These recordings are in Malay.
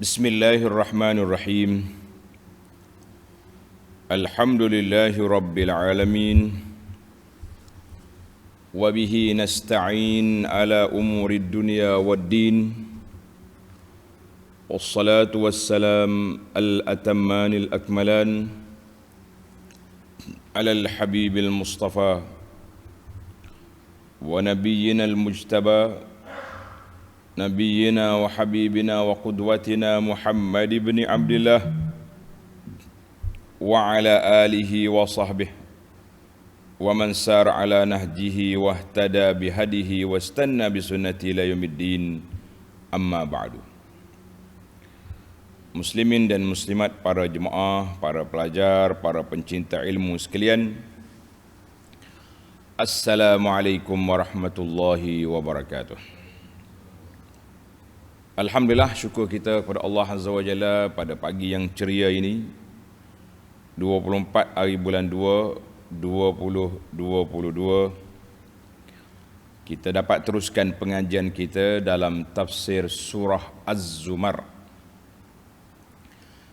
Bismillahirrahmanirrahim. Alhamdulillahi rabbil alamin. Wa bihi nasta'in ala umurid dunya waddin. Wassalatu wassalam al-atammanil akmalan ala al-habibil mustafa wa nabiyyina al-mujtaba نبينا وحبيبنا وقدوتنا محمد بن عبد الله وعلى آله وصحبه ومن سار على نهجه واهتدى بهديه واستنى بسنته إلى يوم الدين أما بعد. Muslimin dan muslimat, para jemaah, para pelajar, para pencinta ilmu sekalian, Assalamualaikum warahmatullahi wabarakatuh. Alhamdulillah, syukur kita kepada Allah Azza wa Jalla pada pagi yang ceria ini, 24 hari bulan 2 2022, kita dapat teruskan pengajian kita dalam tafsir surah Az-Zumar.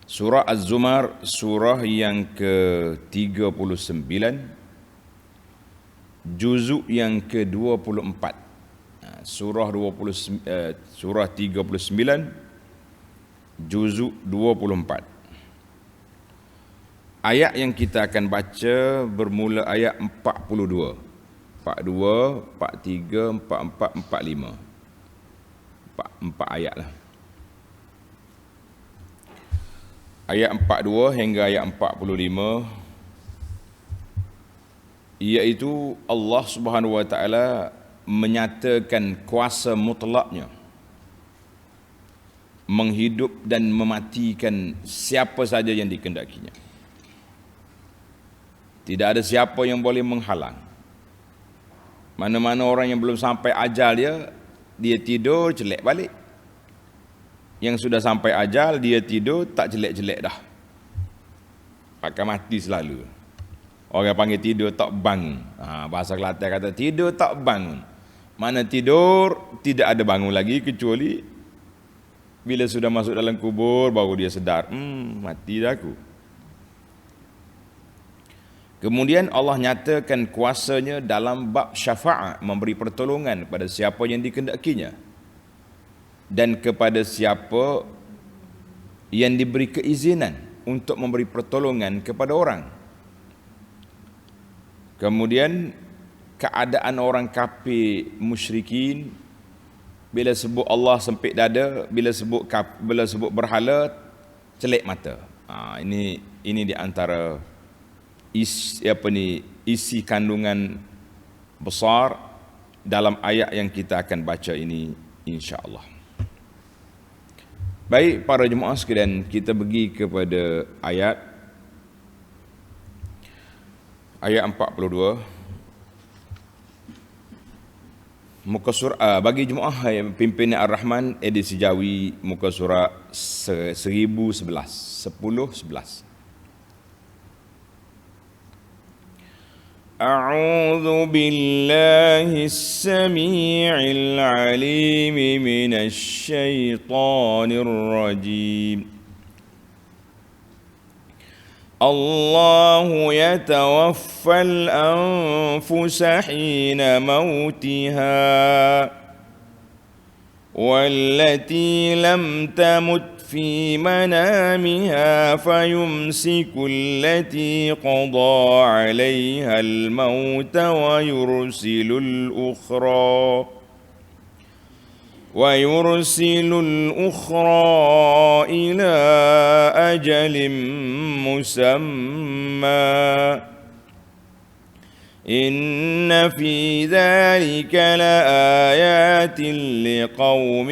Surah Az-Zumar, surah yang ke-39, juzuk yang ke-24. Surah 39, juzuk 24. Ayat yang kita akan baca bermula ayat 42. 42, 43, 44, 45. 4 ayat lah. Ayat 42 hingga ayat 45, iaitu Allah Subhanahu wa taala menyatakan kuasa mutlaknya menghidup dan mematikan siapa saja yang dikehendakinya. Tidak ada siapa yang boleh menghalang. Mana-mana orang yang belum sampai ajal dia tidur jelek balik. Yang sudah sampai ajal dia tidur tak jelek-jelek dah, akan mati selalu. Orang panggil tidur tak bangun. Bahasa Kelantan kata tidur tak bangun. Mana tidur tidak ada bangun lagi, kecuali bila sudah masuk dalam kubur baru dia sedar, mati dah aku. Kemudian Allah nyatakan kuasanya dalam bab syafaat, memberi pertolongan pada siapa yang dikehendakinya dan kepada siapa yang diberi keizinan untuk memberi pertolongan kepada orang. Kemudian keadaan orang kafir musyrikin, bila sebut Allah sempit dada, bila sebut berhala celik mata. Ini di antara isi kandungan besar dalam ayat yang kita akan baca ini, insya-Allah. Baik para jemaah sekalian, kita pergi kepada ayat 42. Muka surah bagi jemaah pimpinan Ar-Rahman edisi Jawi, muka surah 1011. A'udzu billahi as-sami'il 'alim minasy syaithanir rajim. الله يتوفى الأنفس حين موتها والتي لم تمت في منامها فيمسك التي قضى عليها الموت ويرسل الأخرى إلى أجل مسمى إن في ذلك لآيات لقوم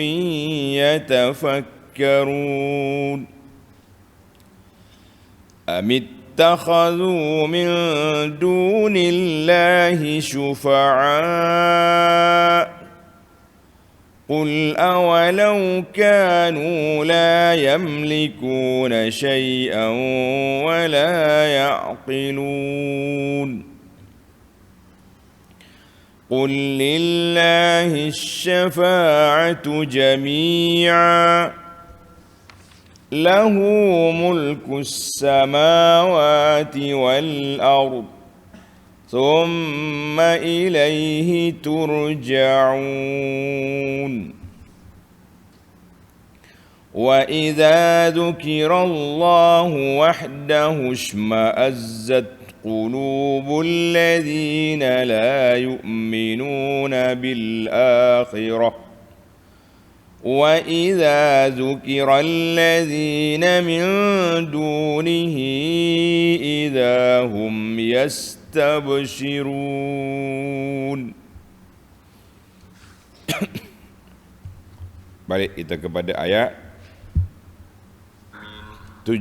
يتفكرون أم اتخذوا من دون الله شفعاء قل أولو كانوا لا يملكون شيئا ولا يعقلون قل لله الشفاعة جميعا lahu mulkus samawati wal ard thumma ilaihi turja'un. Wa idza dzukirallahu wahdahu ishma'azzat qulubul ladzina la yu'minuna bil akhirah wa idza dzukiral ladzina min dunihi idza hum yastabshirun. Balik kita kepada ayat 42.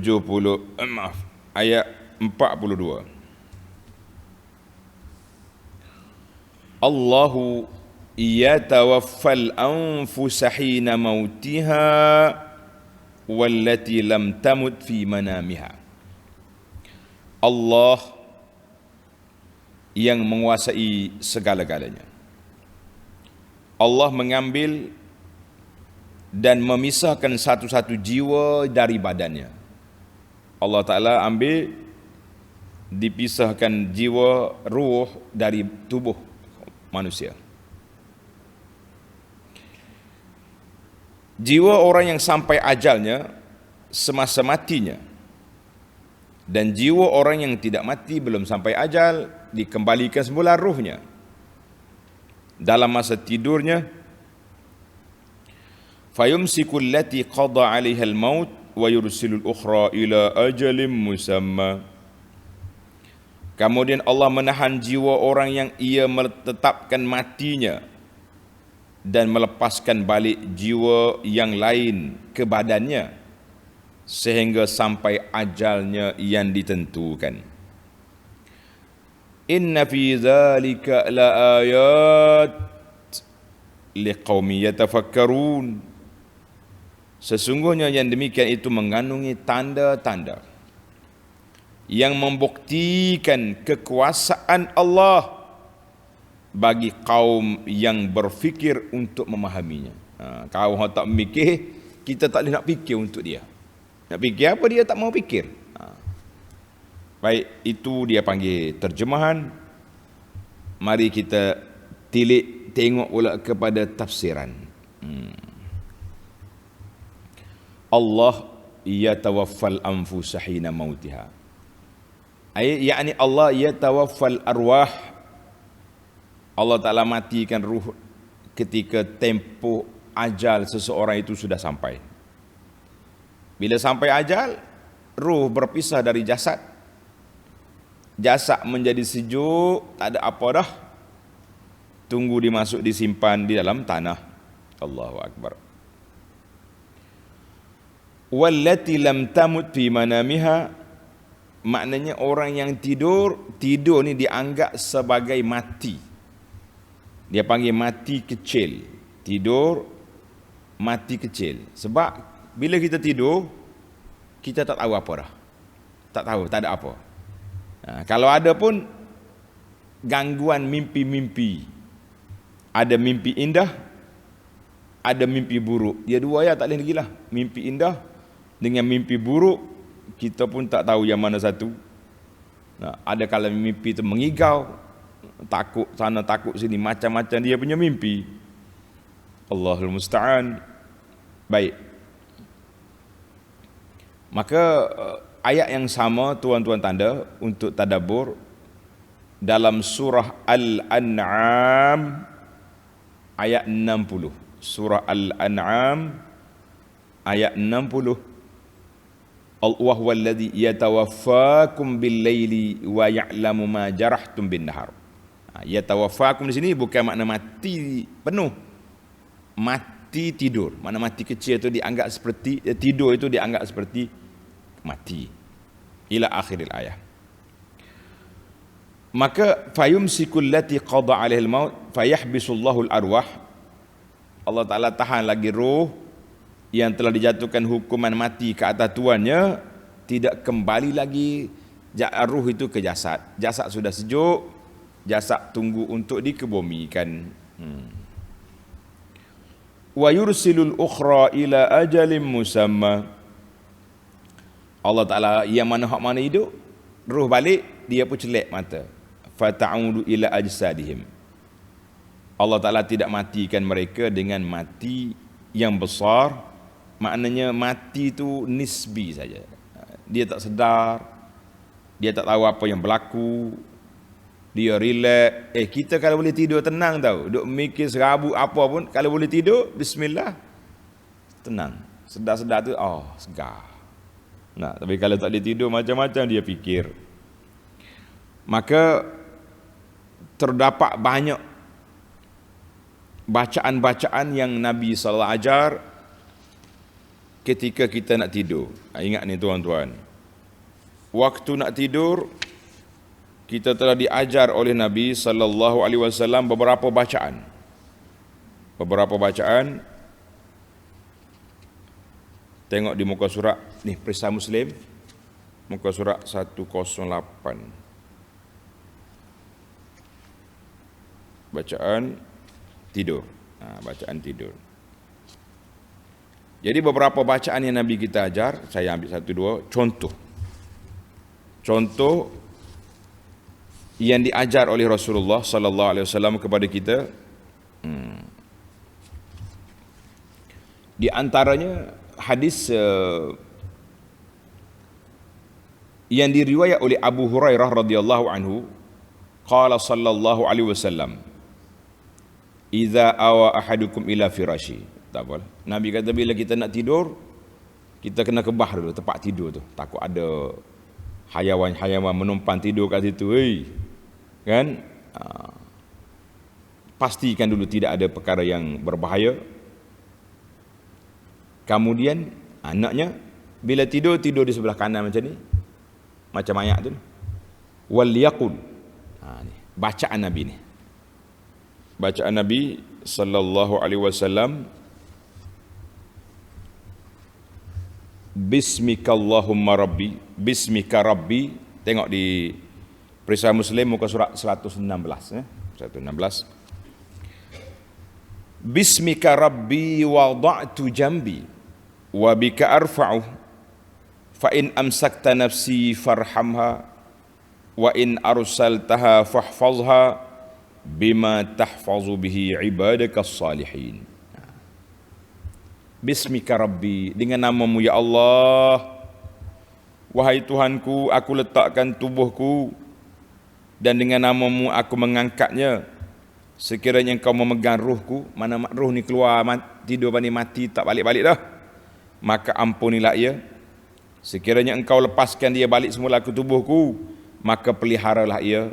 Allahu yatawaffal anfusa hina mautiha wallati lam tamut fi manamiha. Allah yang menguasai segala-galanya. Allah mengambil dan memisahkan satu-satu jiwa dari badannya. Allah Ta'ala ambil, dipisahkan jiwa, ruh dari tubuh manusia. Jiwa orang yang sampai ajalnya semasa matinya, dan jiwa orang yang tidak mati belum sampai ajal dikembalikan semula ruhnya dalam masa tidurnya. Fayumsiku allati qada 'alaiha al-maut wa yursilul ukhra ila ajalin musamma. Kemudian Allah menahan jiwa orang yang ia menetapkan matinya dan melepaskan balik jiwa yang lain ke badannya sehingga sampai ajalnya yang ditentukan. Inna fi dzalika laayat liqaumin yatafakkarun. Sesungguhnya yang demikian itu mengandungi tanda-tanda yang membuktikan kekuasaan Allah bagi kaum yang berfikir untuk memahaminya. Kaum yang tak mikir, kita tak boleh nak fikir untuk dia. Nak fikir apa, dia tak mau fikir. Baik, itu dia panggil terjemahan. Mari kita tilik tengok pula kepada tafsiran. Allah yatawaffal anfusa hina mautiha. Yakni Allah yatawaffal arwah. Allah Ta'ala matikan ruh ketika tempoh ajal seseorang itu sudah sampai. Bila sampai ajal, ruh berpisah dari jasad. Jasad menjadi sejuk, tak ada apa dah. Tunggu dimasuk, disimpan di dalam tanah. Allahu Akbar. Wallati lam tamut fi manamiha, maknanya orang yang tidur ni dianggap sebagai mati. Dia panggil mati kecil. Tidur mati kecil. Sebab bila kita tidur, kita tak tahu apa dah. Tak tahu, tak ada apa. Kalau ada pun gangguan mimpi-mimpi. Ada mimpi indah, ada mimpi buruk. Dia dua ya, tak boleh lagi lah. Mimpi indah dengan mimpi buruk, kita pun tak tahu yang mana satu. Ada kalau mimpi itu mengigau, takut sana takut sini, macam-macam dia punya mimpi. Allahul musta'an. Baik. Maka ayat yang sama tuan-tuan tanda untuk tadabbur dalam surah Al-An'am ayat 60. Surah Al-An'am ayat 60. Wa huwal ladzi yatawaffakum bil-laili wa ya'lamu ma jarahtum bin-nahar. Yatawaffakum di sini bukan makna mati penuh. Mati tidur. Makna mati kecil itu dianggap seperti tidur, itu dianggap seperti mati. Ila akhiril ayat. Maka fayumsikul lati qada 'alaihal maut fayahbisullahul arwah. Allah Ta'ala tahan lagi roh yang telah dijatuhkan hukuman mati ke atas tuannya, tidak kembali lagi ruh itu ke jasad. Jasad sudah sejuk, jasad tunggu untuk dikebumikan. Wa yursilul ukhra ila ajalin musamma. Allah Ta'ala yang mana hak mana hidup, roh balik, dia pun celak mata. Fata'udu ila ajsadihim. Allah Ta'ala tidak matikan mereka dengan mati yang besar. Maknanya mati itu nisbi saja. Dia tak sedar, dia tak tahu apa yang berlaku, dia relax. Kita kalau boleh tidur tenang tau, duk mikir serabut apa pun, kalau boleh tidur, bismillah, tenang. Sedar-sedar tu, segar. Nah, tapi kalau tak boleh tidur, macam-macam dia fikir. Maka terdapat banyak bacaan-bacaan yang Nabi SAW ajar ketika kita nak tidur. Ingat ni tuan-tuan, waktu nak tidur kita telah diajar oleh Nabi SAW beberapa bacaan. Tengok di muka surat ni, Perisai Muslim, muka surat 108. Bacaan tidur. Bacaan tidur. Jadi beberapa bacaan yang Nabi kita ajar, saya ambil satu dua contoh yang diajar oleh Rasulullah sallallahu alaihi wasallam kepada kita. Di antaranya hadis yang diriwayat oleh Abu Hurairah radhiyallahu anhu, qala sallallahu alaihi wasallam, idza awa ahadukum ila firashi. Tak apa. Nabi kata bila kita nak tidur, kita kena kebah dulu tempat tidur tu. Takut ada hayawan-hayawan menumpang tidur kat situ. Kan? Pastikan dulu tidak ada perkara yang berbahaya. Kemudian anaknya bila tidur di sebelah kanan macam ni, macam ayat tu. Wal yaqul. Ni bacaan Nabi ni. Bacaan Nabi sallallahu alaihi wasallam, Bismika Allahumma Rabbi, Bismika Rabbi. Tengok di Perisai Muslim muka surat 116 116. Bismika Rabbi wada'tu jambi wa bika arfa'u fa in amsakta nafsi farhamha wa in arsaltaha fahfazha bima tahfazu bihi ibadakas salihin. Bismika Rabbi, dengan namamu ya Allah, wahai Tuhanku, aku letakkan tubuhku dan dengan namamu aku mengangkatnya. Sekiranya engkau memegang ruhku, mana ruh ni keluar tidur bani mati tak balik-balik dah, maka ampunilah ia. Sekiranya engkau lepaskan dia balik semula ke tubuhku, maka peliharalah ia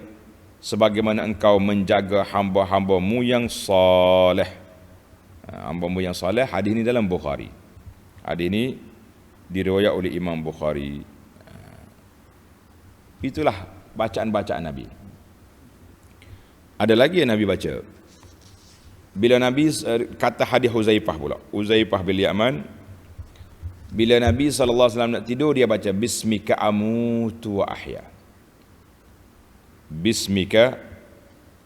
sebagaimana engkau menjaga hamba-hambamu yang saleh. Hamba-mu yang saleh. Hadis ini dalam Bukhari. Hadis ini diriwayat oleh Imam Bukhari. Itulah bacaan-bacaan Nabi. Ada lagi yang Nabi baca. Bila Nabi kata hadis Huzaifah pula, Huzaifah bin Yaman, bila Nabi SAW nak tidur, dia baca Bismika amutu wa ahya. Bismika,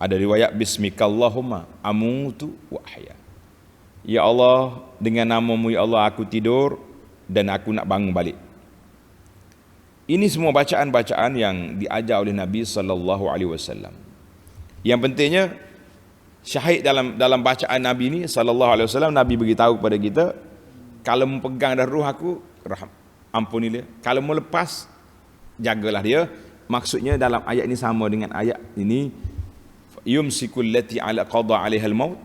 ada riwayat Bismika Allahumma amutu wa ahya. Ya Allah, dengan namamu ya Allah aku tidur dan aku nak bangun balik. Ini semua bacaan-bacaan yang diajar oleh Nabi sallallahu alaihi wasallam. Yang pentingnya syahid dalam bacaan Nabi ini sallallahu alaihi wasallam, Nabi beritahu kepada kita, kalau mempegang dah ruh aku, ampunilah. Kalau mau lepas, jagalah dia. Maksudnya dalam ayat ini sama dengan ayat ini, yumsikul lati ala qada 'alaiha al-maut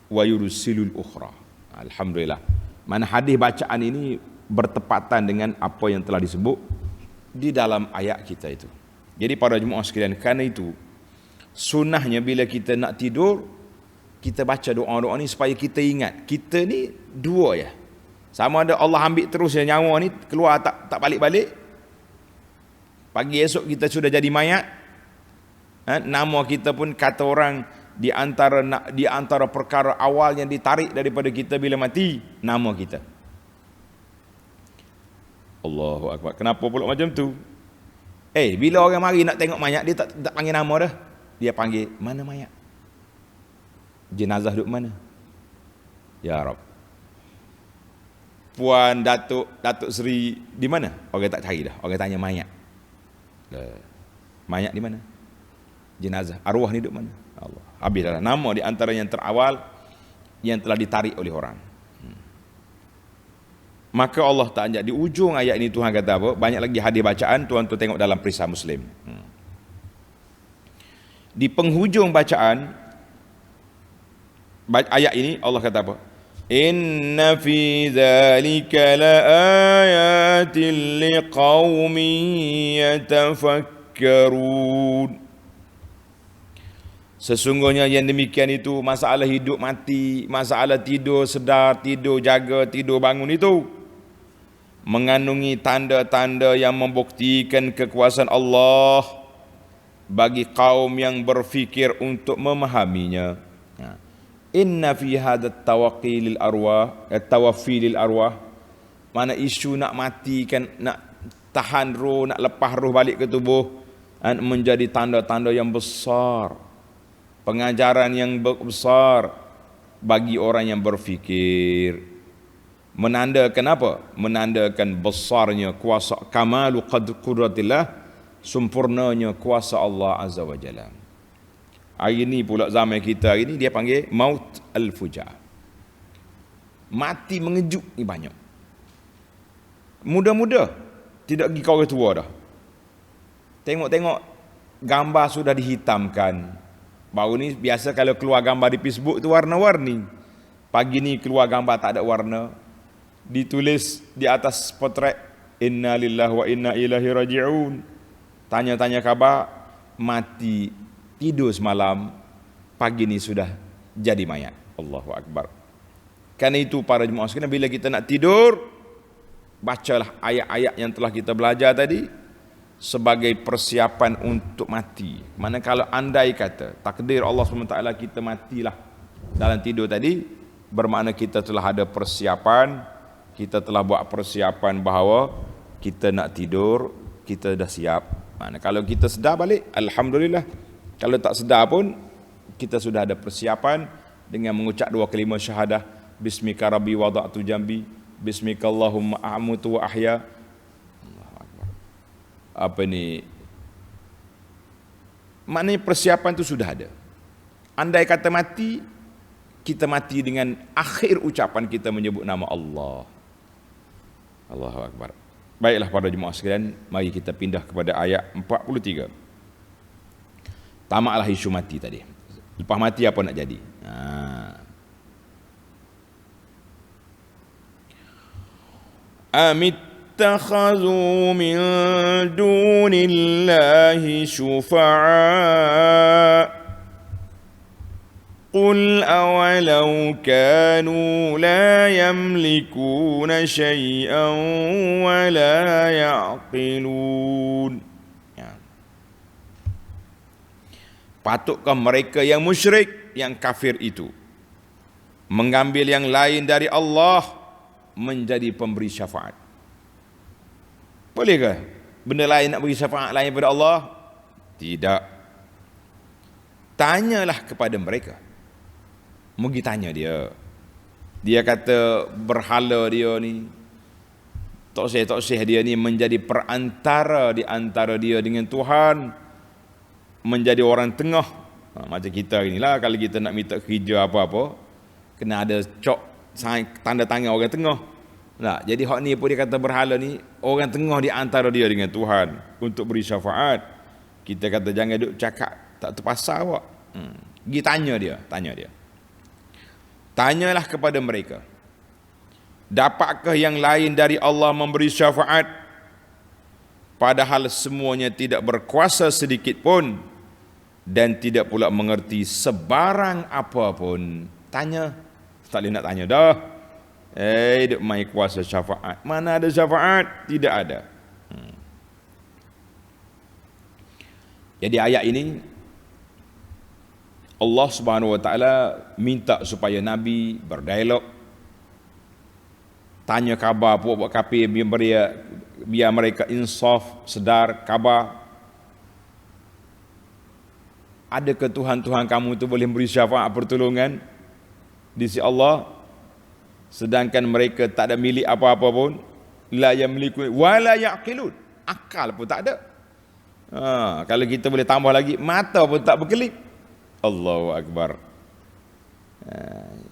wa yursilul ukhra. Alhamdulillah. Mana hadis bacaan ini bertepatan dengan apa yang telah disebut di dalam ayat kita itu. Jadi para jemaah sekalian, kerana itu sunnahnya bila kita nak tidur, kita baca doa-doa ni supaya kita ingat kita ni dua ya. Sama ada Allah ambil terus nyawa ni keluar tak balik-balik. Pagi esok kita sudah jadi mayat. Nama kita pun kata orang di antara perkara awal yang ditarik daripada kita bila mati, nama kita. Allahu Akbar. Kenapa pula macam tu? Bila orang mari nak tengok mayat, dia tak panggil nama dah. Dia panggil, mana mayat? Jenazah duduk mana? Ya Rab. Puan Datuk Seri di mana? Orang tak cari dah. Orang tanya mayat. Mayat di mana? Jenazah. Arwah ni duduk mana? Allah. Habis dah. Nama di antara yang terawal yang telah ditarik oleh orang. Maka Allah Ta'ala di ujung ayat ini Tuhan kata apa? Banyak lagi hadis bacaan, tuan tu tengok dalam Perisai Muslim. Di penghujung bacaan ayat ini Allah kata apa? Inna fi dzalika laayatin liqaumin yatafakkarun. Sesungguhnya yang demikian itu, masalah hidup mati, masalah tidur sedar, tidur jaga, tidur bangun itu mengandungi tanda-tanda yang membuktikan kekuasaan Allah bagi kaum yang berfikir untuk memahaminya. Inna fi hadat tawaqi lil arwah, tawaffi lil arwah, mana isu nak mati kan, nak tahan roh, nak lepas roh balik ke tubuh, menjadi tanda-tanda yang besar, pengajaran yang besar bagi orang yang berfikir. Menandakan apa? Menandakan besarnya kuasa, kamalu qudratillah, sempurnanya kuasa Allah Azza wa Jalla. Hari ini pula zaman kita hari ini dia panggil maut al-fuja. Mati mengejut ni banyak. Muda-muda tidak pergi ke orang tua dah. Tengok-tengok gambar sudah dihitamkan. Baru ni biasa kalau keluar gambar di Facebook tu warna-warni. Pagi ni keluar gambar tak ada warna. Ditulis di atas potret inna lillahi wa inna ilaihi raji'un. Tanya-tanya khabar, mati, tidur semalam, pagi ni sudah jadi mayat. Allahu Akbar. Karena itu para jemaah sekalian, bila kita nak tidur, bacalah ayat-ayat yang telah kita belajar tadi sebagai persiapan untuk mati. Manakala andai kata takdir Allah SWT kita matilah dalam tidur tadi, bermakna kita telah ada persiapan, kita telah buat persiapan bahawa kita nak tidur, kita dah siap. Mana kalau kita sedar balik, alhamdulillah. Kalau tak sedar pun, kita sudah ada persiapan dengan mengucap 2 kalimah syahadah. Bismika rabbi wada'tu jambi, bismika Allahumma a'mutu wa ahya. Allahu Akbar. Apa ni? Maknanya persiapan itu sudah ada. Andai kata mati, kita mati dengan akhir ucapan kita menyebut nama Allah. Allahu Akbar. Baiklah para jemaah sekalian, mari kita pindah kepada ayat 43. Tamaklah isu mati tadi. Lepas mati apa nak jadi? Amittakhadhu min dunillahi syufa'a Qul awalau kanu la yamlikuna syai'an wa la ya'qilun. Patutkah mereka yang musyrik, yang kafir itu mengambil yang lain dari Allah menjadi pemberi syafaat? Bolehkah benda lain nak beri syafaat lain daripada Allah? Tidak. Tanyalah kepada mereka. Mugi tanya dia. Dia kata berhala dia ni, toksih dia ni menjadi perantara di antara dia dengan Tuhan, menjadi orang tengah. Macam kita inilah, kalau kita nak minta kerja apa-apa, kena ada cok tanda tangan orang tengah. Nah, jadi hak ni pun dia kata berhala ni orang tengah di antara dia dengan Tuhan untuk beri syafaat. Kita kata jangan duk cakap tak terpasal awak. Pergi tanya dia. Tanyalah kepada mereka, dapatkah yang lain dari Allah memberi syafaat padahal semuanya tidak berkuasa sedikit pun dan tidak pula mengerti sebarang apa pun? Tanya, tak boleh nak tanya dah. Duk mai kuasa syafaat. Mana ada syafaat? Tidak ada. Jadi ayat ini Allah Subhanahu wa taala minta supaya Nabi berdialog, tanya khabar buat kafir, biar mereka insaf, sedar khabar. Adakah Tuhan kamu itu boleh beri syafaat pertolongan di sisi Allah? sedangkan mereka tak ada milik apa-apa pun. La yamliku wa la yaqilun, akal pun tak ada. Kalau kita boleh tambah lagi, mata pun tak berkelip. Allahu Akbar.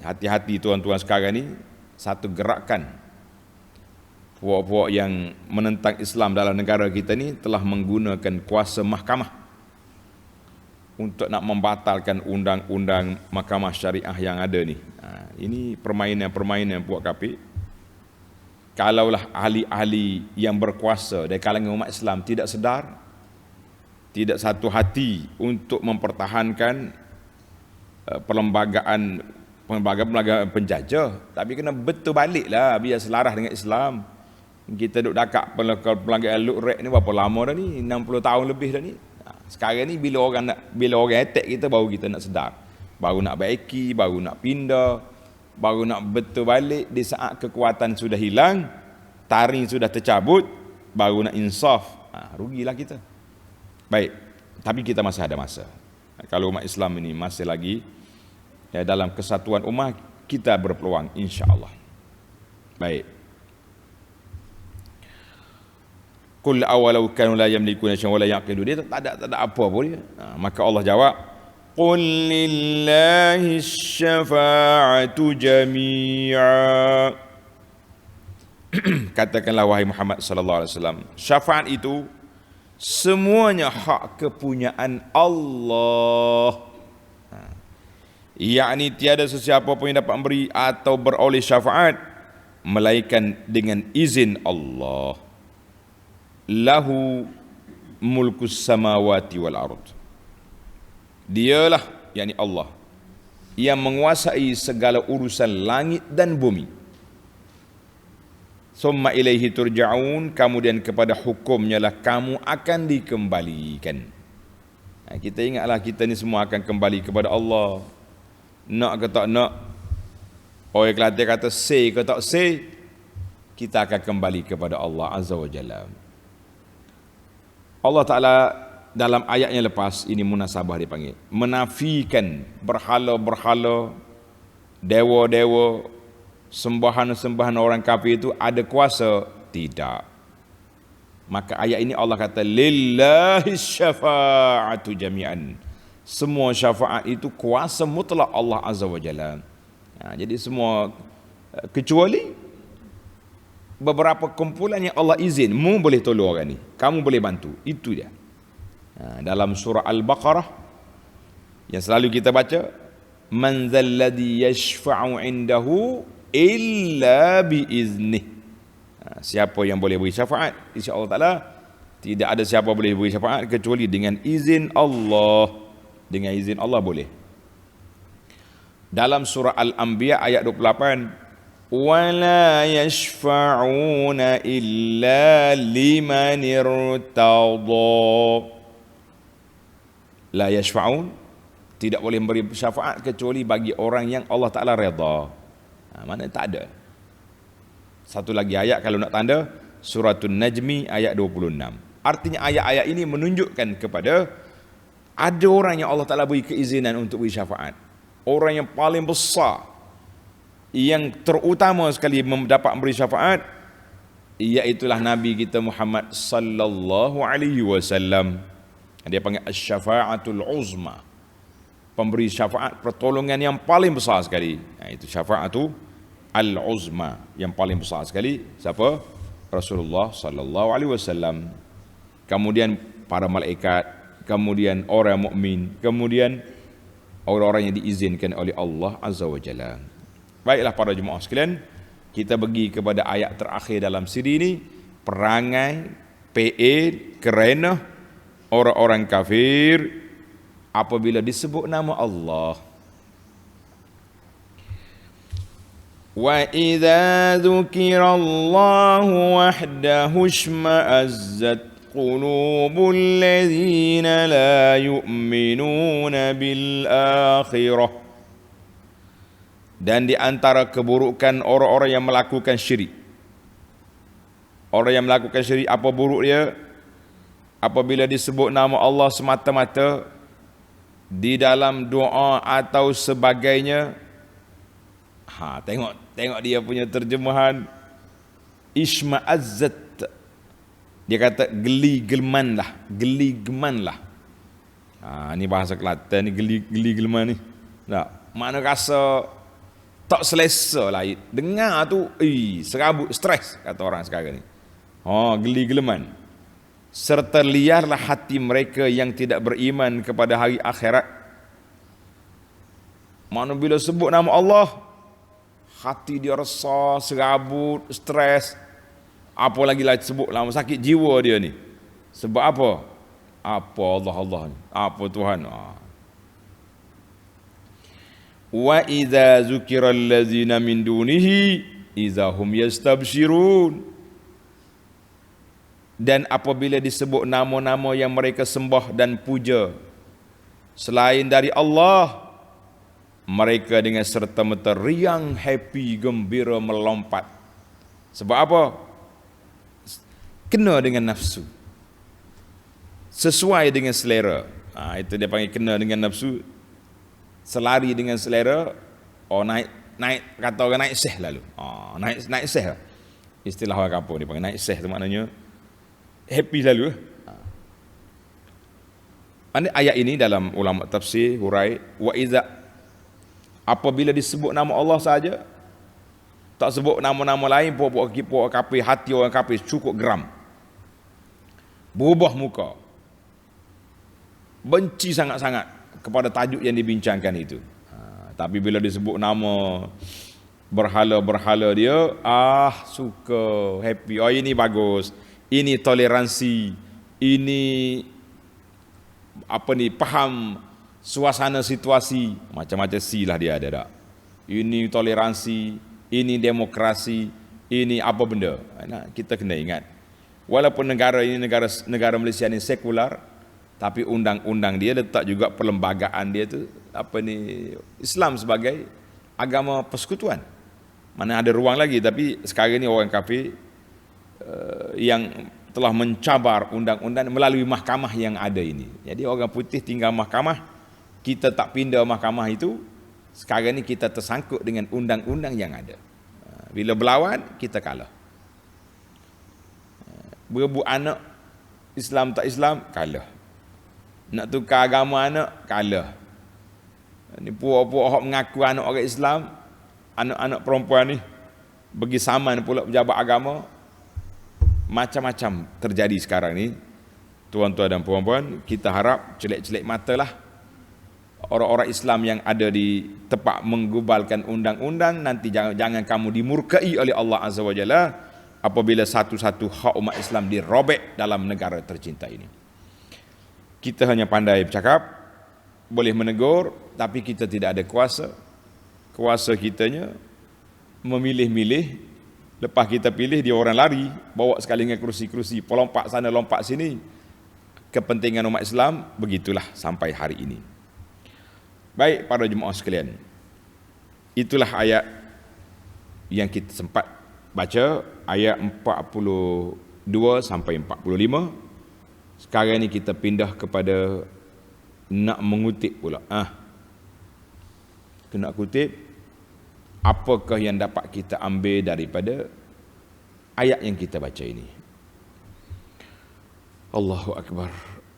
Hati-hati tuan-tuan sekarang ni, satu gerakan puak-puak yang menentang Islam dalam negara kita ni telah menggunakan kuasa mahkamah untuk nak membatalkan undang-undang mahkamah syariah yang ada ni. Ini permainan-permainan puak kafir. Kalaulah ahli-ahli yang berkuasa dari kalangan umat Islam tidak sedar, tidak satu hati untuk mempertahankan perlembagaan penjajah, tapi kena betul baliklah biar selaras dengan Islam. Kita duduk dakak perlembagaan Lukrek ni berapa lama dah ni? 60 tahun lebih dah ni. Sekarang ni bila orang attack kita, baru kita nak sedar, baru nak baiki, baru nak pindah, baru nak betul balik. Di saat kekuatan sudah hilang, taring sudah tercabut, baru nak insaf. Rugilah kita. Baik, tapi kita masih ada masa. Kalau umat Islam ini masih lagi dalam kesatuan umat, kita berpeluang insya-Allah. Baik. Qul awalau kanu la yamlikuna syai'an wa la yaqilun. Dia tak ada apa pun dia. Maka Allah jawab, qul lillahi syafa'atu jami'a. Katakanlah wahai Muhammad sallallahu alaihi wasallam, syafaat itu semuanya hak kepunyaan Allah. Yakni tiada sesiapa pun yang dapat memberi atau beroleh syafaat melainkan dengan izin Allah. Lahu mulkus samawati wal ard. Dialah, yakni Allah, yang menguasai segala urusan langit dan bumi. Summa ilaihi turja'un, kemudian kepada hukumnya lah kamu akan dikembalikan. Kita ingatlah, kita ni semua akan kembali kepada Allah. Nak ke tak nak, orang Kelantan kata say ke tak say, kita akan kembali kepada Allah Azza wa Jalla. Allah Ta'ala dalam ayat yang lepas ini, munasabah dipanggil, menafikan berhala-berhala, dewa-dewa, sembahan-sembahan orang kafir itu ada kuasa. Tidak. Maka ayat ini Allah kata lillahi syafa'atu jami'an. Semua syafaat itu kuasa mutlak Allah Azza wa Jalla. Jadi semua, kecuali beberapa kumpulan yang Allah izin, mu boleh tolong orang ni, kamu boleh bantu, itu dia. Dalam surah Al-Baqarah yang selalu kita baca, man dzalladzi yashfa'u 'indahu illa biiznih. Siapa yang boleh beri syafaat, insya-Allah Taala tidak ada siapa boleh beri syafaat kecuali dengan izin Allah. Dengan izin Allah boleh. Dalam surah Al-Anbiya ayat 28, wala yashfa'una illa liman irtada. La yashfa'un, tidak boleh memberi syafaat kecuali bagi orang yang Allah Ta'ala redha. Mana tak ada. Satu lagi ayat kalau nak tanda, Suratul Najmi ayat 26. Artinya ayat-ayat ini menunjukkan kepada ada orang yang Allah Ta'ala beri keizinan untuk beri syafaat. Orang yang paling besar, yang terutama sekali dapat memberi syafaat, iaitulah Nabi kita Muhammad sallallahu alaihi wasallam. Dia panggil asy-syafa'atul uzma, pemberi syafaat pertolongan yang paling besar sekali. Itu syafa'atu al-uzma, yang paling besar sekali. Siapa? Rasulullah sallallahu alaihi wasallam. Kemudian para malaikat, kemudian orang mukmin, kemudian orang-orang yang diizinkan oleh Allah Azza wa Jalla. Baiklah para jemaah sekalian, kita pergi kepada ayat terakhir dalam siri ini, perangai PA kerana orang-orang kafir apabila disebut nama Allah. Wa idza dzukirallahu wahdahu ishma'azzat qulubul ladzina la yu'minuna bil akhirah. Dan di antara keburukan orang-orang yang melakukan syirik, orang yang melakukan syirik, apa buruk dia? Apabila disebut nama Allah semata-mata di dalam doa atau sebagainya, Tengok dia punya terjemahan Isma'azzat. Dia kata geli-gelman lah. Ni bahasa Kelantan ni, geli-gelman ni. Mana rasa tak selesa lah. Dengar tu, serabut, stres kata orang sekarang ni. Geli-geleman. Serta liarlah hati mereka yang tidak beriman kepada hari akhirat. Mana bila sebut nama Allah, hati dia resah, serabut, stres. Apa lagi lah sebut lama sakit jiwa dia ni. Sebab apa? Apa Allah ni? Apa Tuhan? Wa idza zukiral ladzina min dunihi idza hum yastabshirun. Dan apabila disebut nama-nama yang mereka sembah dan puja selain dari Allah, mereka dengan serta-merta riang, happy, gembira, melompat. Sebab apa? Kena dengan nafsu, sesuai dengan selera. Itu dia panggil kena dengan nafsu, selari dengan selera. Naik kata orang naik seh lalu. Naik seh. Istilah orang kampung dia panggil naik seh, tu maknanya happy lalu. Ayat ini dalam ulama tafsir hurai, wa iza, apabila disebut nama Allah saja, tak sebut nama-nama lain, puak kafir, hati orang kafir cukup geram, berubah muka, benci sangat-sangat kepada tajuk yang dibincangkan itu. Tapi bila disebut nama berhala-berhala dia, suka, happy. Ini bagus, ini toleransi, ini faham suasana situasi, macam-macam lah dia ada tak. Ini toleransi, ini demokrasi, ini apa benda. Kita kena ingat, walaupun negara ini negara Malaysia ini sekular, tapi undang-undang dia letak juga perlembagaan dia tu Islam sebagai agama persekutuan. Mana ada ruang lagi, tapi sekarang ni orang kafir yang telah mencabar undang-undang melalui mahkamah yang ada ini. Jadi orang putih tinggal mahkamah, kita tak pindah mahkamah itu. Sekarang ni kita tersangkut dengan undang-undang yang ada. Bila berlawan, kita kalah. Berebut anak, Islam tak Islam, kalah. Nak tukar agama anak, kalah. Ni puak-puak yang mengaku anak orang Islam, anak-anak perempuan ni bagi saman pula pejabat agama. Macam-macam terjadi sekarang ni. Tuan-tuan dan puan-puan, kita harap celek-celek matalah orang-orang Islam yang ada di tempat menggubalkan undang-undang. Nanti jangan kamu dimurkai oleh Allah Azza wa Jalla apabila satu-satu hak umat Islam dirobek dalam negara tercinta ini. Kita hanya pandai bercakap, boleh menegur, tapi kita tidak ada kuasa. Kuasa kitanya memilih-milih. Lepas kita pilih, dia orang lari, bawa sekali dengan kerusi-kerusi, lompat sana, lompat sini. Kepentingan umat Islam, begitulah sampai hari ini. Baik para jemaah sekalian, itulah ayat yang kita sempat baca, ayat 42 sampai 45. Sekarang ni kita pindah kepada nak mengutip pula. Kena kutip, apakah yang dapat kita ambil daripada ayat yang kita baca ini. Allahu Akbar.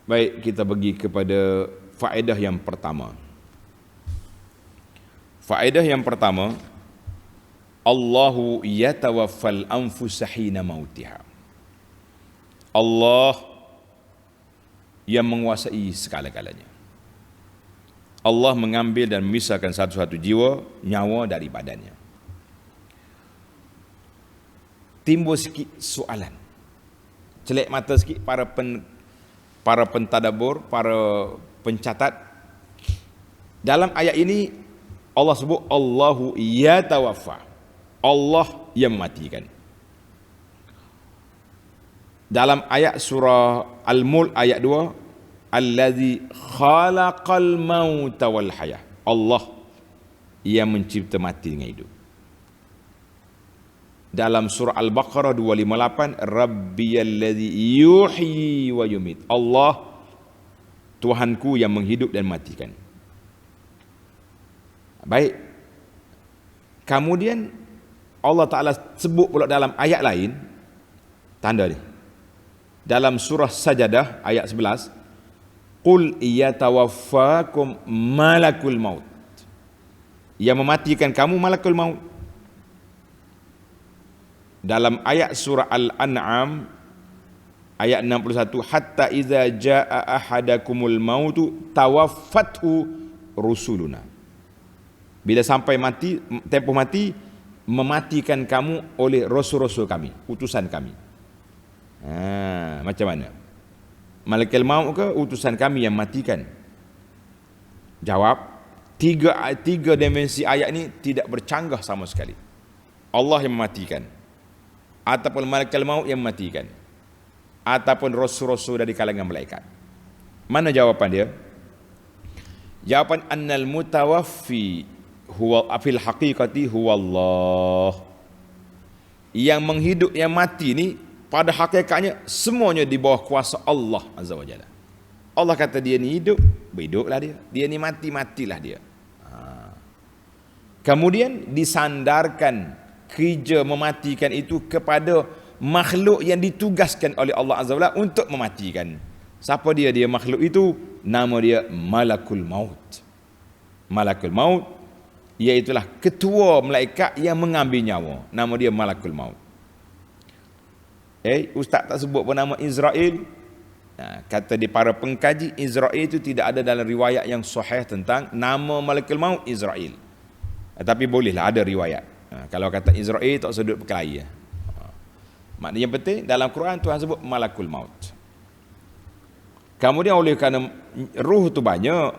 Baik, kita pergi kepada faedah yang pertama. Faedah yang pertama, Allahu yatawaffal anfusa hina mautiha. Allah yang menguasai segala-galanya. Allah mengambil dan memisahkan satu-satu jiwa, nyawa dari badannya. Timbul sikit soalan. Celek mata sikit para pentadabbur, para pencatat. Dalam ayat ini Allah sebut Allahu yatawaffa. Allah yang mematikan. Dalam ayat surah Al-Mulk ayat 2, Allazi khalaqal mauta wal hayah. Allah yang mencipta mati dengan hidup. Dalam surah Al-Baqarah 258, Rabbiyallazi yuhyi wa yumit. Allah Tuhanku yang menghidup dan matikan. Baik. Kemudian Allah Ta'ala sebut pula dalam ayat lain, tanda ni, dalam surah Sajadah ayat 11, Qul yatawaffakum malakul maut, yang mematikan kamu malakul maut. Dalam ayat surah Al-An'am ayat 61, hatta iza jaa ahadakumul mautu tawaffathu rusuluna, bila sampai mati, tempoh mati, mematikan kamu oleh rasul-rasul kami, utusan kami. Macam mana? Malakul maut ke utusan kami yang matikan? Jawab, tiga dimensi ayat ni tidak bercanggah sama sekali. Allah yang mematikan, ataupun malakul maut yang mematikan, ataupun rasul-rasul dari kalangan malaikat. Mana jawapan dia? Jawapan annal mutawaffi huwa fil haqiqati huwa Allah. Yang menghidup, yang mati ni pada hakikatnya semuanya di bawah kuasa Allah Azza wa Jalla. Allah kata dia ni hidup, hiduplah dia. Dia ni mati, matilah dia. Kemudian disandarkan kerja mematikan itu kepada makhluk yang ditugaskan oleh Allah Azza wa Jalla untuk mematikan. Siapa dia? Dia makhluk itu, nama dia Malakul Maut. Malakul Maut iaitulah ketua malaikat yang mengambil nyawa. Nama dia Malakul Maut. Ustaz tak sebut pun nama Israel. Kata di para pengkaji, Israel itu tidak ada dalam riwayat yang sahih tentang nama Malakul Maut Israel. Tapi bolehlah ada riwayat. Kalau kata Israel tak sudut berkelahi. Maknanya yang penting dalam Quran Tuhan sebut Malakul Maut. Kemudian oleh kerana ruh tu banyak,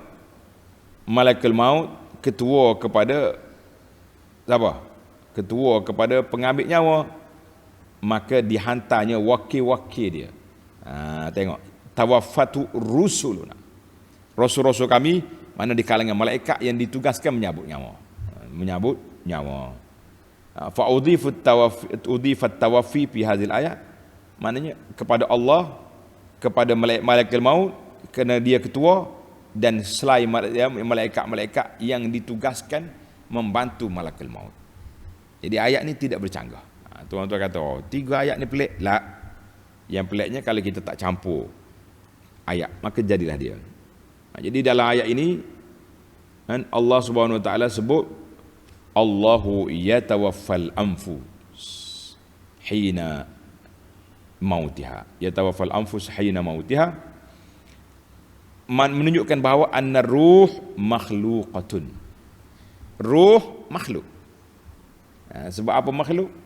Malakul Maut ketua kepada apa? Ketua kepada pengambil nyawa, maka dihantarnya wakil-wakil dia. Tengok, tawaffatu rusuluna, rasul-rasul kami, mana di kalangan malaikat yang ditugaskan menyabut nyawa. Fa udhifat tawaffi fi hadhil ayat, maknanya kepada Allah, kepada malaikat maut, kerana dia ketua, dan selain malaikat-malaikat yang ditugaskan membantu malakul maut. Jadi ayat ni tidak bercanggah. Tuan-tuan kata, tiga ayat ni pelik. Tak. Yang peliknya kalau kita tak campur ayat, maka jadilah dia. Jadi dalam ayat ini Allah Subhanahu Wa Taala sebut Allahu yatawaffal anfus hina mautiha. Yatawaffal anfus hina mautiha, menunjukkan bahawa anna ruh makhluqatun. Ruh makhluk. Sebab apa makhluk?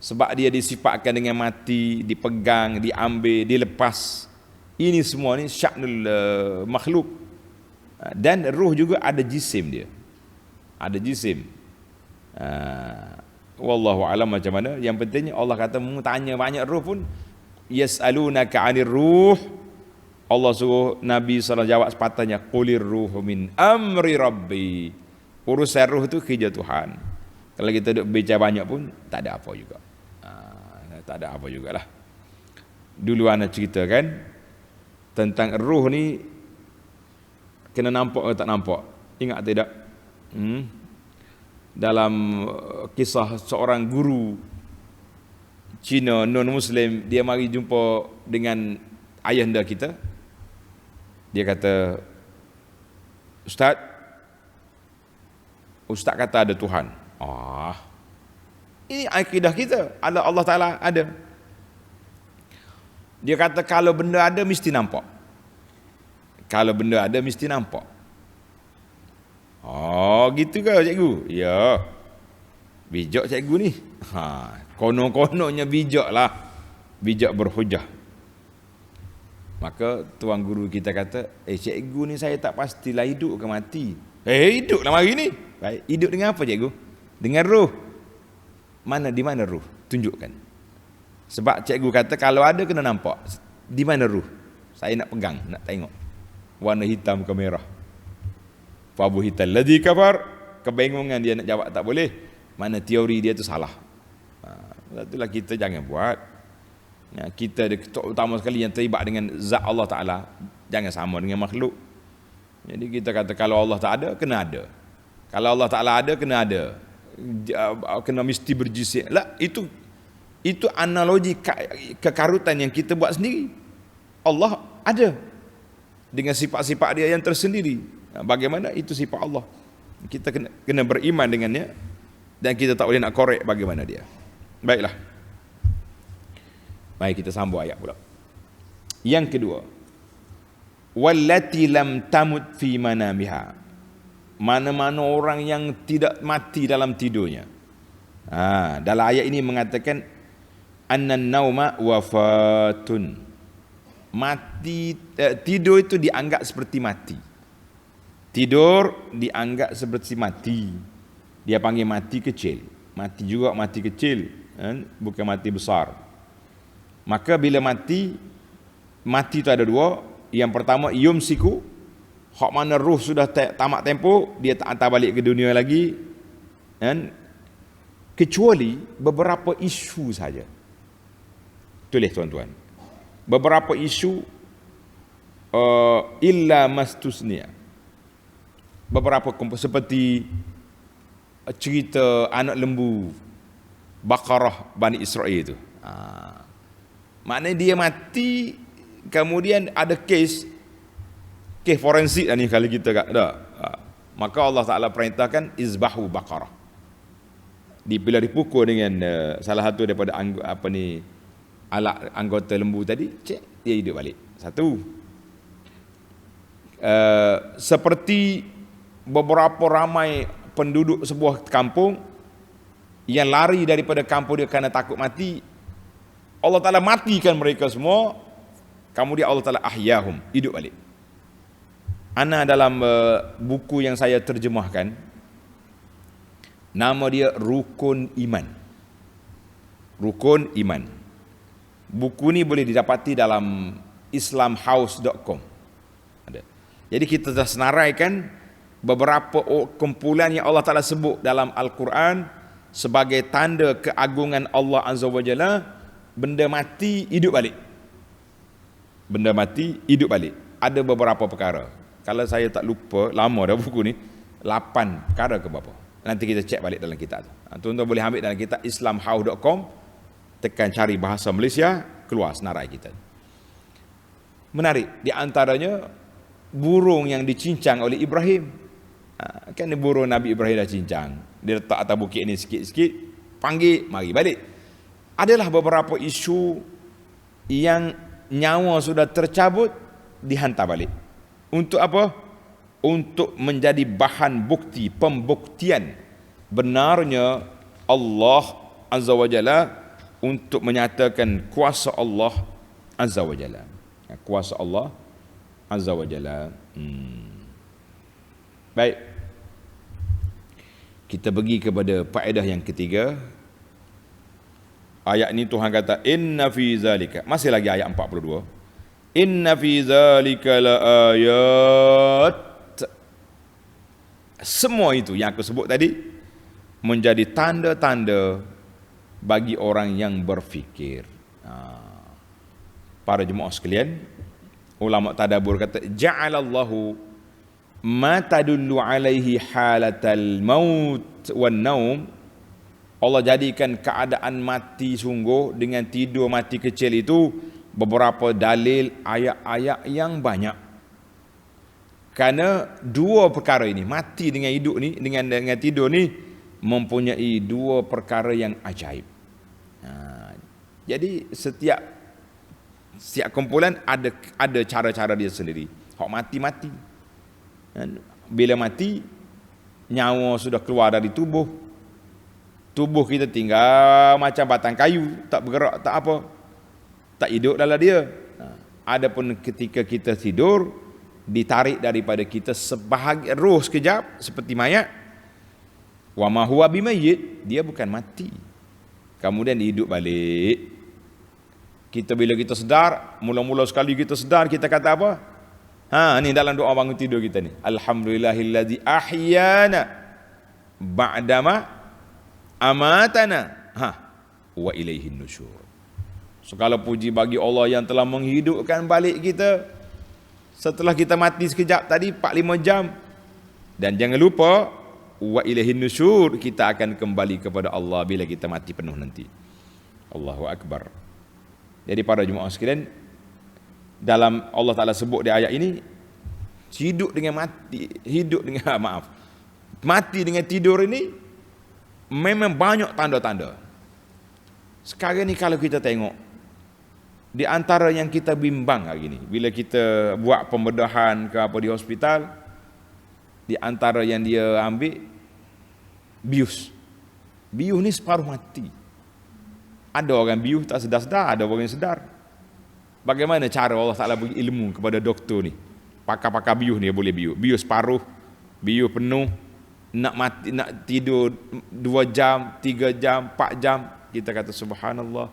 Sebab dia disifatkan dengan mati, dipegang, diambil, dilepas. Ini semua ni sya'nul makhluk. Dan ruh juga ada jisim dia. Ada jisim. Wallahu alam macam mana. Yang pentingnya Allah kata tanya banyak ruh pun, yas'alunaka 'anir ruh. Allah suruh Nabi SAW jawab sepatutnya, qulir ruhu min amri rabbi. Urusan ruh tu kerja Tuhan. Kalau kita duduk bicara banyak pun tak ada apa juga. Tak ada apa jugalah. Dulu ana cerita kan tentang ruh ni kena nampak atau tak nampak. Ingat tidak? Dalam kisah seorang guru Cina non-Muslim, dia mari jumpa dengan ayahanda kita. Dia kata, Ustaz kata ada Tuhan. Ini akidah kita, Allah Ta'ala ada. Dia kata kalau benda ada mesti nampak. Kalau benda ada mesti nampak. Gitu ke cikgu? Ya. Bijak cikgu ni. Konon-kononnya bijak lah. Bijak berhujah. Maka tuan guru kita kata, cikgu ni saya tak pastilah hidup ke mati. Hidup lah hari ni. Baik, hidup dengan apa cikgu? Dengan ruh. Di mana ruh? Tunjukkan. Sebab cikgu kata kalau ada kena nampak. Di mana ruh? Saya nak pegang, nak tengok. Warna hitam ke merah. Fabu hitam ladzi kafar. Kebingungan dia nak jawab tak boleh. Mana teori dia tu salah. Itulah kita jangan buat. Kita utama sekali yang terlibat dengan zat Allah Ta'ala, jangan sama dengan makhluk. Jadi kita kata kalau Allah tak ada, kena ada. Kalau Allah Ta'ala ada, kena ada. kena mesti berjisik. Lah, itu analogi kekarutan yang kita buat sendiri. Allah ada dengan sifat-sifat dia yang tersendiri. Bagaimana itu sifat Allah? Kita kena beriman dengannya dan kita tak boleh nak korek bagaimana dia. Baiklah. Baik, kita sambung ayat pula. Yang kedua, wallati lam tamut fi manamiha. Mana-mana orang yang tidak mati dalam tidurnya. Dalam ayat ini mengatakan annan nauma wafatun. Mati, tidur itu dianggap seperti mati. Tidur dianggap seperti mati. Dia panggil mati kecil. Mati juga mati kecil, bukan mati besar. Maka bila mati itu ada dua. Yang pertama, yumsiku, hak mana ruh sudah tamat tempoh, dia tak hantar balik ke dunia lagi. Kecuali beberapa isu saja. Tulis tuan-tuan. Beberapa isu illa mastusnia. Beberapa seperti cerita anak lembu Baqarah Bani Israel itu. Maknanya dia mati, kemudian ada kes forensik ni kalau kita ada. Maka Allah Ta'ala perintahkan izbahu Baqarah. Bila dipukul dengan salah satu daripada alat anggota lembu tadi, cek dia hidup balik. Satu. Seperti beberapa ramai penduduk sebuah kampung yang lari daripada kampung dia kerana takut mati, Allah Ta'ala matikan mereka semua, kemudian Allah Ta'ala ahyahum, hidup balik. Ana dalam buku yang saya terjemahkan, nama dia Rukun Iman. Rukun Iman. Buku ni boleh didapati dalam islamhouse.com. Jadi kita dah senaraikan beberapa kumpulan yang Allah Ta'ala sebut dalam Al-Quran sebagai tanda keagungan Allah Azza wa Jalla. Benda mati hidup balik. Benda mati hidup balik. Ada beberapa perkara. Kalau saya tak lupa, lama dah buku ni, 8 perkara ke berapa. Nanti kita cek balik dalam kitab. Tuan-tuan boleh ambil dalam kitab islamhouse.com, tekan cari bahasa Malaysia, keluar senarai kita. Menarik, di antaranya burung yang dicincang oleh Ibrahim. Kan burung Nabi Ibrahim dah cincang. Dia letak atas bukit ni sikit-sikit, panggil, mari balik. Adalah beberapa isu yang nyawa sudah tercabut, dihantar balik. Untuk apa? Untuk menjadi bahan bukti, pembuktian benarnya Allah Azza wa Jalla, untuk menyatakan kuasa Allah Azza wa Jalla. Kuasa Allah Azza wa Jalla. Baik. Kita pergi kepada faedah yang ketiga. Ayat ini Tuhan kata inna fi zalika. Masih lagi ayat 42. Inna fi zalika la ayat. Semua itu yang aku sebut tadi menjadi tanda-tanda bagi orang yang berfikir. Para jemaah sekalian, ulama tadabbur kata ja'alallahu ma tadullu alaihi halatal maut wan naum. Allah jadikan keadaan mati sungguh dengan tidur mati kecil itu beberapa dalil ayat-ayat yang banyak. Kerana dua perkara ini, mati dengan hidup ni, dengan tidur ni, mempunyai dua perkara yang ajaib. Jadi setiap kumpulan ada cara-cara dia sendiri. Hak mati. Bila mati, nyawa sudah keluar dari tubuh. Tubuh kita tinggal macam batang kayu, tak bergerak, tak apa, tak hidup dalam dia. Adapun ketika kita tidur, ditarik daripada kita sebahagian roh sekejap seperti mayat. Wa ma huwa bimayyit, dia bukan mati. Kemudian hidup balik. Bila kita sedar, mula-mula sekali kita sedar, kita kata apa? Ni dalam doa bangun tidur kita ni. Alhamdulillahillazi ahyana ba'dama amatana wa ilaihin nusyur. Segala puji bagi Allah yang telah menghidupkan balik kita setelah kita mati sekejap tadi 4-5 jam. Dan jangan lupa wa ilaihin nusyur, kita akan kembali kepada Allah bila kita mati penuh nanti. Allahu akbar. Jadi para jemaah sekalian, dalam Allah Taala sebut di ayat ini, hidup dengan mati, mati dengan tidur ini memang banyak tanda-tanda. Sekarang ni kalau kita tengok, di antara yang kita bimbang hari ni, bila kita buat pembedahan ke apa di hospital, di antara yang dia ambil bius. Bius ni separuh mati. Ada orang bius tak sedar-sedar, ada orang yang sedar. Bagaimana cara Allah Ta'ala bagi ilmu kepada doktor ni? Pakar-pakar bius ni boleh bius. Bius separuh, bius penuh, nak mati, nak tidur 2 jam, 3 jam, 4 jam. Kita kata subhanallah.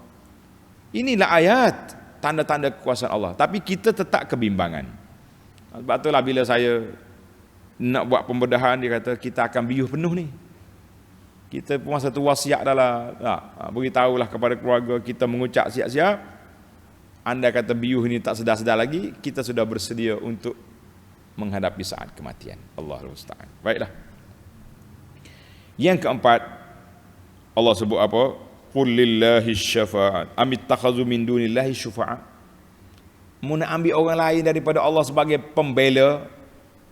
Inilah ayat, tanda-tanda kekuasaan Allah. Tapi kita tetap kebimbangan. Sebab itulah bila saya nak buat pembedahan, dia kata kita akan bius penuh ni. Kita pun satu wasiat dah lah. Beritahulah kepada keluarga, kita mengucap siap-siap. Anda kata bius ni tak sedar-sedar lagi, kita sudah bersedia untuk menghadapi saat kematian. Allahul musta'an. Baiklah. Yang keempat, Allah sebut apa? Qul lillahi syafa'at amittakhadhu min dunillahi syufa'a. Mu nak ambil orang lain daripada Allah sebagai pembela,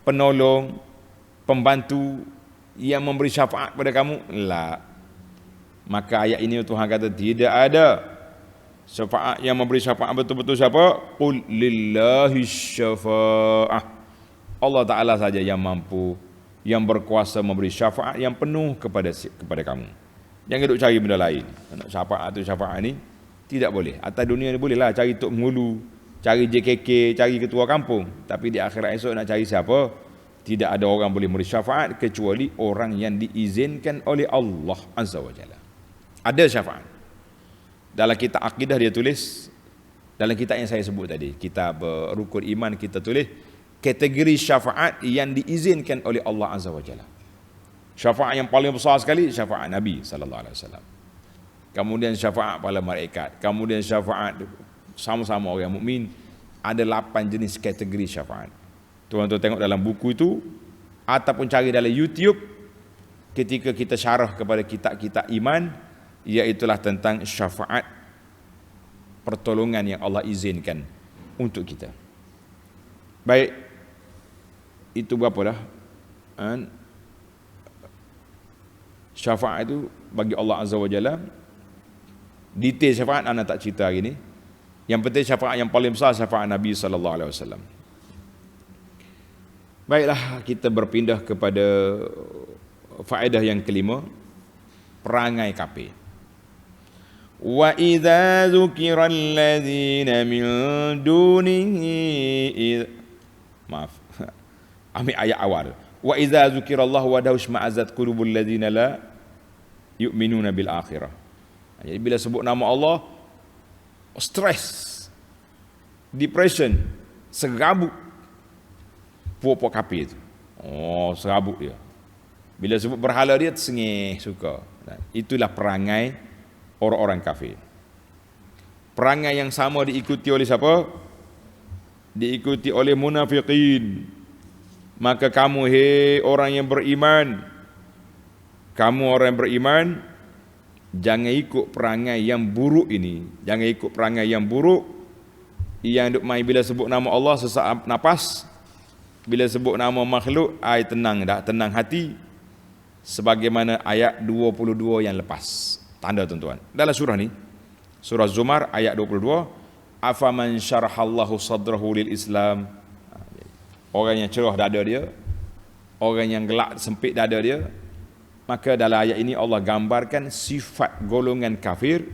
penolong, pembantu yang memberi syafaat kepada kamu? La. Maka ayat ini Tuhan kata tidak ada syafaat yang memberi syafaat betul-betul siapa? Qul lillahi syafa'ah. Allah Ta'ala saja yang mampu, yang berkuasa memberi syafaat yang penuh kepada kamu. Jangan duk cari benda lain. Nak syafaat tu syafaat ni tidak boleh. Atas dunia ni bolehlah cari tok penghulu, cari JKK, cari ketua kampung. Tapi di akhirat esok nak cari siapa? Tidak ada orang boleh memberi syafaat kecuali orang yang diizinkan oleh Allah Azza wa Jalla. Ada syafaat. Dalam kitab akidah dia tulis, dalam kitab yang saya sebut tadi, kitab rukun iman, kita tulis kategori syafaat yang diizinkan oleh Allah Azza wa Jalla. Syafaat yang paling besar sekali syafaat Nabi sallallahu alaihi wasallam. Kemudian syafaat para malaikat, kemudian syafaat sama-sama orang mukmin. Ada 8 jenis kategori syafaat. Tuan-tuan tengok dalam buku itu ataupun cari dalam YouTube ketika kita syarah kepada kitab-kitab iman, iaitulah tentang syafaat, pertolongan yang Allah izinkan untuk kita. Baik, itu berapa dah? Syafaat itu bagi Allah Azza wa Jalla. Detail syafaat anda tak cerita hari ni. Yang penting syafaat yang paling besar syafaat Nabi sallallahu alaihi wasallam. Baiklah, kita berpindah kepada faedah yang kelima, perangai kafir. Wa idza dzukira alladzina min dunihi, maaf. Ambil ayat awal. Wa idza dzukirallahu wa ma'azat qulubul ladzina la yu'minuna bil akhirah. Jadi bila sebut nama Allah, stres, depression, serabut puak-puak kafir itu. Oh, serabut dia. Bila sebut berhala dia tersengih suka. Itulah perangai orang-orang kafir. Perangai yang sama diikuti oleh siapa? Diikuti oleh munafiqin. Maka kamu, hei orang yang beriman, kamu orang yang beriman, jangan ikut perangai yang buruk ini. Jangan ikut perangai yang buruk yang duk main bila sebut nama Allah sesak nafas, bila sebut nama makhluk, ai tenang dah, tenang hati. Sebagaimana ayat 22 yang lepas. Tanda tuan-tuan. Dalam surah ni, surah Zumar ayat 22, afaman syarahallahu sadrahu lil Islam. Orang yang cerah dada dia, orang yang gelap sempit dada dia. Maka dalam ayat ini Allah gambarkan sifat golongan kafir,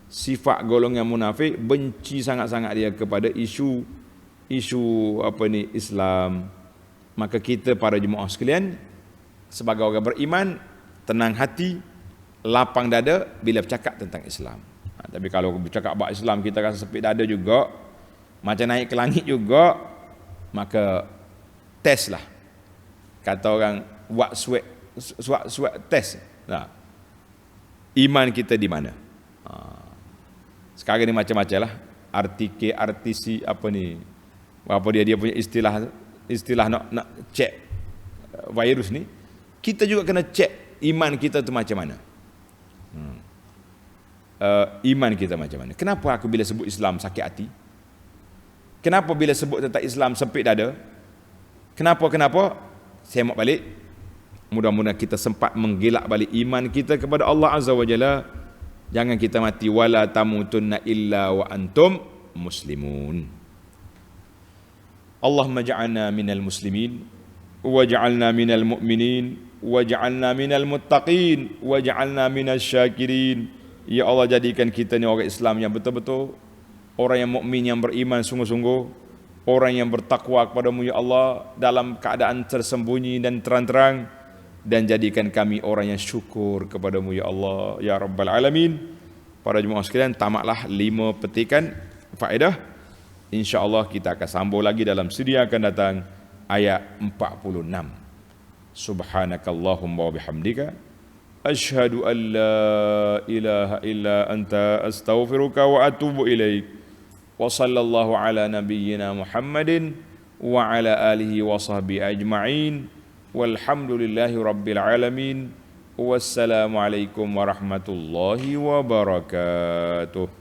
sifat golongan munafik, benci sangat-sangat dia kepada isu apa ni, Islam. Maka kita para jemaah sekalian sebagai orang beriman, tenang hati, lapang dada bila bercakap tentang Islam. Tapi kalau bercakap bab Islam kita rasa sempit dada juga, macam naik ke langit juga, maka test lah. Kata orang buat swab test. Nah, iman kita di mana? Sekarang ni macam-macam lah. RTC apa ni? Apa dia punya istilah nak cek virus ni. kita juga kena cek iman kita tu macam mana. Iman kita macam mana. Kenapa aku bila sebut Islam sakit hati? Kenapa bila sebut tentang Islam sempit dada? Kenapa? Semak balik. Mudah-mudahan kita sempat menggelak balik iman kita kepada Allah Azza wa Jalla. Jangan kita mati wala tamutunna illa wa antum muslimun. Allahumma ja'alna minal muslimin waj'alna minal mu'minin waj'alna minal muttaqin waj'alna minasy syakirin. Ya Allah, jadikan kita ni orang Islam yang betul-betul, orang yang mukmin yang beriman sungguh-sungguh, orang yang bertakwa kepadamu ya Allah dalam keadaan tersembunyi dan terang-terang, dan jadikan kami orang yang syukur kepadamu ya Allah ya Rabbal Alamin. Para jemaah sekalian, tamatlah 5 petikan faedah. InsyaAllah kita akan sambung lagi dalam siri yang akan datang, ayat 46. Subhanakallahumma wa bihamdika asyhadu an la ilaha illa anta astaghfiruka wa atubu ilaik. Wa sallallahu ala nabiyyina Muhammadin wa ala alihi wa sahbihi ajma'in. Walhamdulillahi rabbil alamin. Wassalamu alaikum warahmatullahi wabarakatuh.